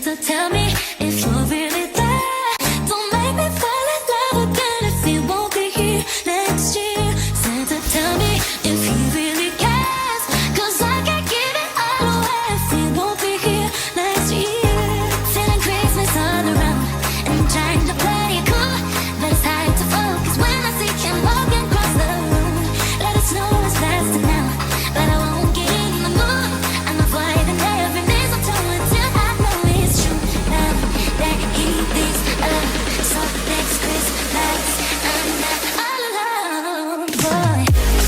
Santa, tell me if you're really there. Don't make me fall in love again if you won't be here next year. Santa, tell me if he really cares, 'cause I can't give it all away if he won't be here next year. Feeling Christmas all around and trying to play it cool, but it's hard to focus when I see him walking across the room. Let us know it's lasting now, but I won't get in the mood. I'm avoiding every mistletoe until I know it's true. Love that he thinks of, so next Christmas I'm not all alone, boy.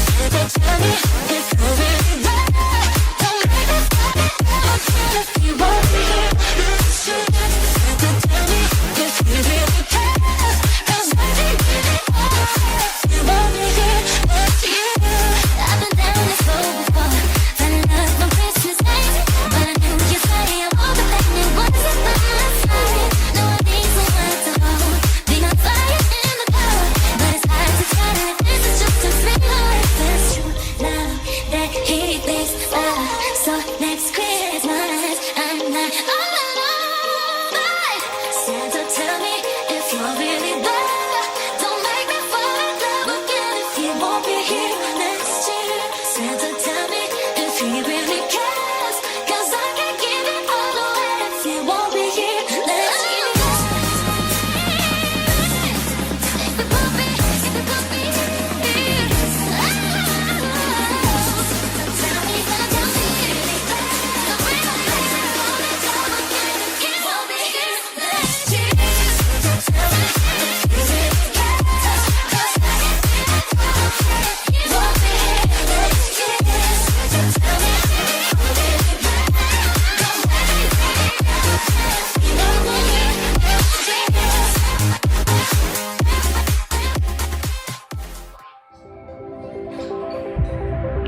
Santa, tell me if you're really there. Don't make me fall in love again if you won't be here next year. Santa, tell me if you really care, 'cause I can't give it all away if you won't be here next year. I've been down this road before, fell in love on Christmas night, but I knew you'd say I won't be letting it once it's by my side. No, I need someone to hold, being on fire in the cold, but it's hard to tell if this is just a feeling or if it's true love that he thinks of. So next Christmas I'm not all alone, but Santa, tell me if you're really there. Don't make me fall in love again if you won't be here next year. Santa, tell me if he really cares, 'cause I can't give it all away if you won't be here next year. If it won't be here, tell me, tell me, tell me. Don't make me fall in love again if you won't be here next year. Santa, tell me if you really care, 'cause I can't give it all away if you won't be here next year. Santa, tell me if you really care. Don't make me fall in love again if you won't be here next year.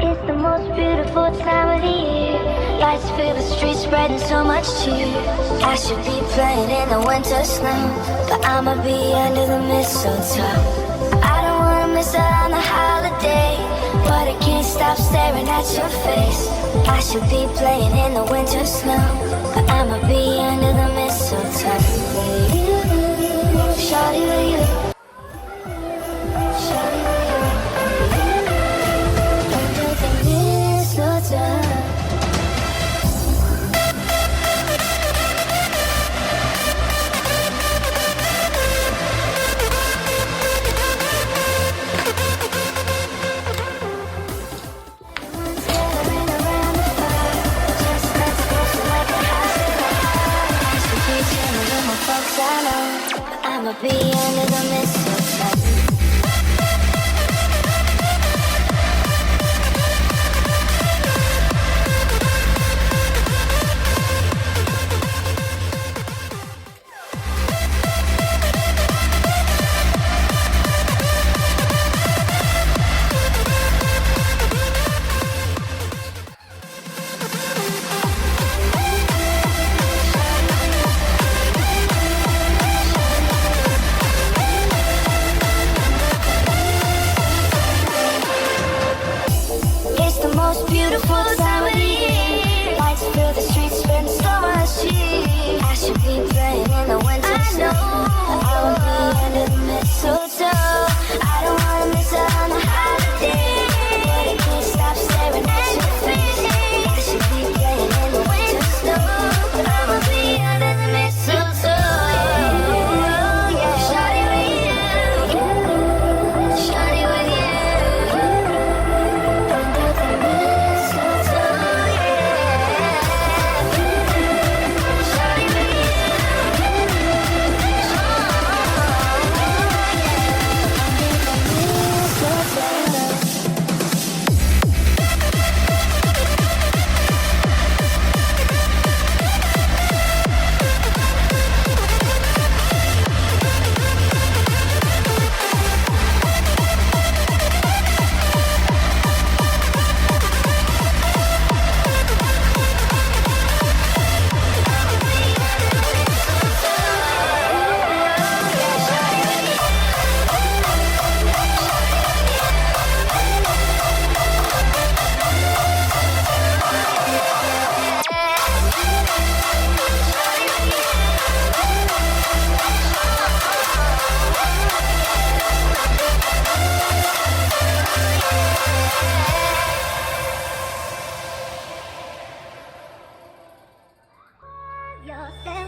It's the most beautiful time of the year. Lights fill the streets, spreading so much cheer. I should be playing in the winter snow, but I'ma be under the mistletoe. I don't wanna miss out on the holiday, but I can't stop staring at your face. I should be playing in the winter snow, but I'ma be under the mistletoe. With you, shawty, with you. Shawty, with you. Under the mistletoe. Gathering around the fire, just let's go so like a house in the fire. I should be chilling with my folks I know, but I'ma be under the mistletoe. It's the most beautiful time of the year. Lights fill the streets, spending so much cheer. I should be playing in the winter snow. I will be under the mistletoe. I don't wanna miss out on the holiday, but I can't stop staring at your face. I should be playing in the winter snow, but I'ma be under the mistletoe. Yeah. Shawty with you, shawty with you. Under the mistletoe, yeah. Shawty with you. Oh, yeah. yourself.